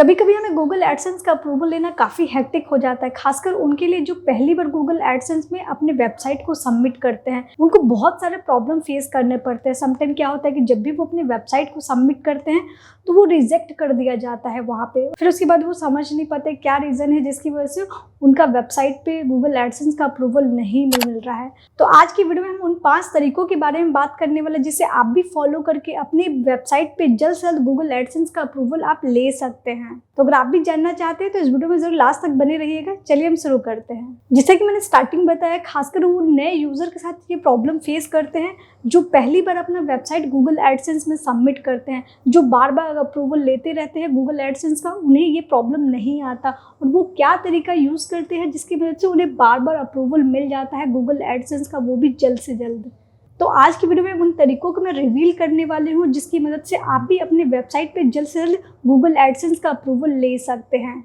कभी कभी हमें गूगल एडसेंस का अप्रूवल लेना काफ़ी हेक्टिक हो जाता है, खासकर उनके लिए जो पहली बार गूगल एडसेंस में अपने वेबसाइट को सबमिट करते हैं। उनको बहुत सारे प्रॉब्लम फेस करने पड़ते हैं। समटाइम क्या होता है कि जब भी वो अपनी वेबसाइट को सबमिट करते हैं तो वो रिजेक्ट कर दिया जाता है वहाँ पे। फिर उसके बाद वो समझ नहीं पाते क्या रीज़न है जिसकी वजह से उनका वेबसाइट पे गूगल एडसेंस का अप्रूवल नहीं मिल रहा है। तो आज की वीडियो में हम उन 5 तरीकों के बारे में बात करने वाले जिसे आप भी फॉलो करके अपनी वेबसाइट पे जल्द से जल्द गूगल एडसेंस का अप्रूवल आप ले सकते हैं। तो अगर आप भी जानना चाहते हैं तो इस वीडियो में जरूर लास्ट तक बने रहिएगा। चलिए हम शुरू करते हैं। जैसा कि मैंने स्टार्टिंग बताया, खासकर वो नए यूजर के साथ ये प्रॉब्लम फेस करते हैं जो पहली बार अपना वेबसाइट गूगल एडसेंस में सबमिट करते हैं, जो बार बार अप्रूवल लेते रहते हैं गूगल एडसेंस का, उन्हें ये प्रॉब्लम नहीं आता और वो क्या तरीका यूज करते हैं जिसकी वजह से उन्हें बार बार अप्रूवल मिल जाता है गूगल एडसेंस का, वो भी जल्द से जल्द। तो आज की वीडियो में उन तरीकों को मैं रिवील करने वाली हूँ जिसकी मदद से आप भी अपने वेबसाइट पे जल्द से जल्द गूगल एडसेंस का अप्रूवल ले सकते हैं।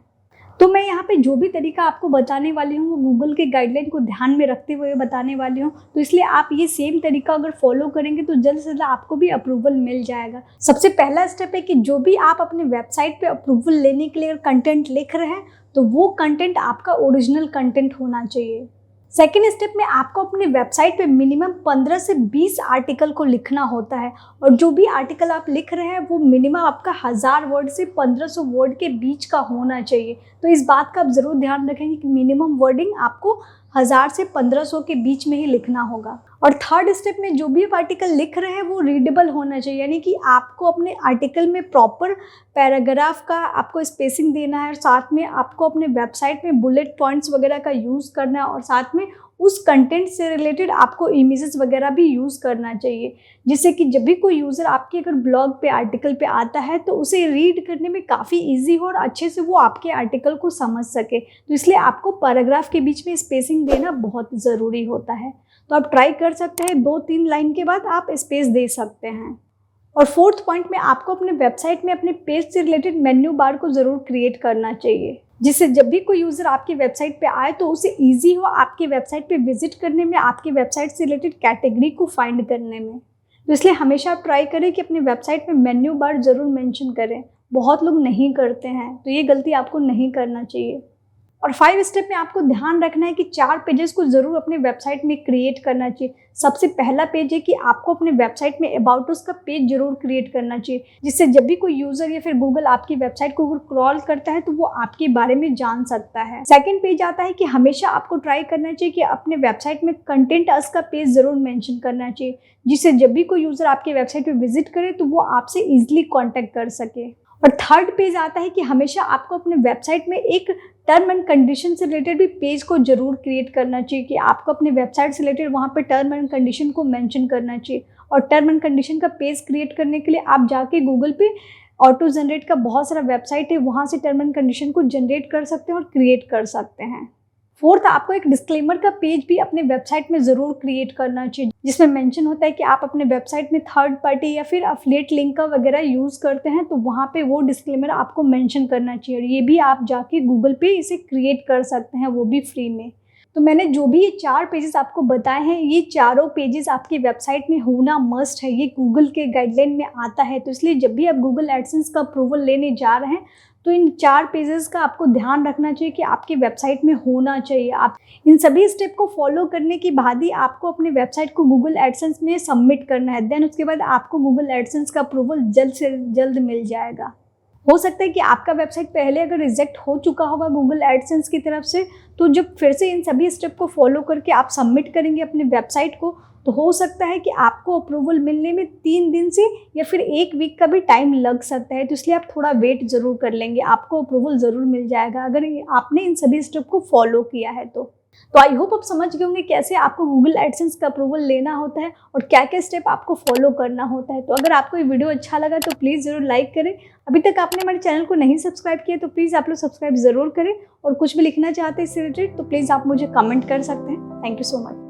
तो मैं यहाँ पे जो भी तरीका आपको बताने वाली हूँ वो गूगल के गाइडलाइन को ध्यान में रखते हुए बताने वाली हूँ, तो इसलिए आप ये सेम तरीका अगर फॉलो करेंगे तो जल्द से जल्द आपको भी अप्रूवल मिल जाएगा। सबसे पहला स्टेप है कि जो भी आप अपने वेबसाइट पे अप्रूवल लेने के लिए अगर कंटेंट लिख रहे हैं तो वो कंटेंट आपका ओरिजिनल कंटेंट होना चाहिए। सेकेंड स्टेप में आपको अपने वेबसाइट पे मिनिमम 15 से 20 आर्टिकल को लिखना होता है और जो भी आर्टिकल आप लिख रहे हैं वो मिनिमम आपका 1000 वर्ड से 1500 वर्ड के बीच का होना चाहिए। तो इस बात का आप ज़रूर ध्यान रखेंगे कि मिनिमम वर्डिंग आपको 1000 से 1500 के बीच में ही लिखना होगा। और थर्ड स्टेप में जो भी आप आर्टिकल लिख रहे हैं वो रीडेबल होना चाहिए, यानी कि आपको अपने आर्टिकल में प्रॉपर पैराग्राफ का आपको स्पेसिंग देना है और साथ में आपको अपने वेबसाइट में बुलेट पॉइंट्स वगैरह का यूज़ करना है और साथ में उस कंटेंट से रिलेटेड आपको इमेजेस वगैरह भी यूज़ करना चाहिए, जिससे कि जब भी कोई यूज़र आपके अगर ब्लॉग पे आर्टिकल पे आता है तो उसे रीड करने में काफ़ी इजी हो और अच्छे से वो आपके आर्टिकल को समझ सके। तो इसलिए आपको पैराग्राफ के बीच में स्पेसिंग देना बहुत ज़रूरी होता है। तो आप ट्राई कर सकते हैं, 2-3 लाइन के बाद आप स्पेस दे सकते हैं। और फोर्थ पॉइंट में आपको अपने वेबसाइट में अपने पेज से रिलेटेड मेन्यू बार को ज़रूर क्रिएट करना चाहिए, जिससे जब भी कोई यूज़र आपकी वेबसाइट पे आए तो उसे इजी हो आपकी वेबसाइट पे विजिट करने में, आपकी वेबसाइट से रिलेटेड कैटेगरी को फाइंड करने में। तो इसलिए हमेशा आप ट्राई करें कि अपने वेबसाइट में मेन्यू बार ज़रूर मेंशन करें। बहुत लोग नहीं करते हैं, तो ये गलती आपको नहीं करना चाहिए। और 5 स्टेप में आपको ध्यान रखना है कि 4 पेजेस को ज़रूर अपने वेबसाइट में क्रिएट करना चाहिए। सबसे पहला पेज है कि आपको अपने वेबसाइट में अबाउट अस का पेज जरूर क्रिएट करना चाहिए, जिससे जब भी कोई यूज़र या फिर गूगल आपकी वेबसाइट को क्रॉल करता है तो वो आपके बारे में जान सकता है। सेकंड पेज आता है कि हमेशा आपको ट्राई करना चाहिए कि अपने वेबसाइट में कंटेंट अस का पेज ज़रूर मेंशन करना चाहिए, जिससे जब भी कोई यूज़र आपके वेबसाइट पर विजिट करे तो वो आपसे ईजिली कॉन्टैक्ट कर सके। और थर्ड पेज आता है कि हमेशा आपको अपने वेबसाइट में एक टर्म एंड कंडीशन से रिलेटेड भी पेज को जरूर क्रिएट करना चाहिए, कि आपको अपने वेबसाइट से रिलेटेड वहाँ पे टर्म एंड कंडीशन को मेंशन करना चाहिए। और टर्म एंड कंडीशन का पेज क्रिएट करने के लिए आप जाके गूगल पे ऑटो जनरेट का बहुत सारा वेबसाइट है, वहाँ से टर्म एंड कंडीशन को जनरेट कर सकते हैं और क्रिएट कर सकते हैं। फोर्थ, आपको एक डिस्क्लेमर का पेज भी अपने वेबसाइट में ज़रूर क्रिएट करना चाहिए, जिसमें मेंशन होता है कि आप अपने वेबसाइट में थर्ड पार्टी या फिर एफिलिएट लिंक का वगैरह यूज़ करते हैं, तो वहाँ पे वो डिस्क्लेमर आपको मेंशन करना चाहिए। और ये भी आप जाके गूगल पे इसे क्रिएट कर सकते हैं, वो भी फ्री में। तो मैंने जो भी ये 4 पेजेस आपको बताए हैं, ये चारों पेजेस आपकी वेबसाइट में होना मस्ट है। ये गूगल के गाइडलाइन में आता है, तो इसलिए जब भी आप गूगल एडसेंस का अप्रूवल लेने जा रहे हैं तो इन 4 पेजेस का आपको ध्यान रखना चाहिए कि आपकी वेबसाइट में होना चाहिए। आप इन सभी स्टेप को फॉलो करने के बाद ही आपको अपने वेबसाइट को गूगल एडसेंस में सबमिट करना है। देन उसके बाद आपको गूगल एडसेंस का अप्रूवल जल्द से जल्द मिल जाएगा। हो सकता है कि आपका वेबसाइट पहले अगर रिजेक्ट हो चुका होगा गूगल एडसेंस की तरफ से, तो जब फिर से इन सभी स्टेप को फॉलो करके आप सबमिट करेंगे अपने वेबसाइट को, तो हो सकता है कि आपको अप्रूवल मिलने में 3 दिन से या फिर 1 वीक का भी टाइम लग सकता है। तो इसलिए आप थोड़ा वेट ज़रूर कर लेंगे, आपको अप्रूवल ज़रूर मिल जाएगा अगर आपने इन सभी स्टेप को फॉलो किया है तो। आई होप आप समझ गए होंगे कैसे आपको गूगल एडसेंस का अप्रूवल लेना होता है और क्या क्या स्टेप आपको फॉलो करना होता है। तो अगर आपको ये वीडियो अच्छा लगा तो प्लीज़ ज़रूर लाइक करें। अभी तक आपने हमारे चैनल को नहीं सब्सक्राइब किया तो प्लीज़ आप लोग सब्सक्राइब ज़रूर करें, और कुछ भी लिखना चाहते हैं इससे रिलेटेड तो प्लीज़ आप मुझे कमेंट कर सकते हैं। Thank you so much.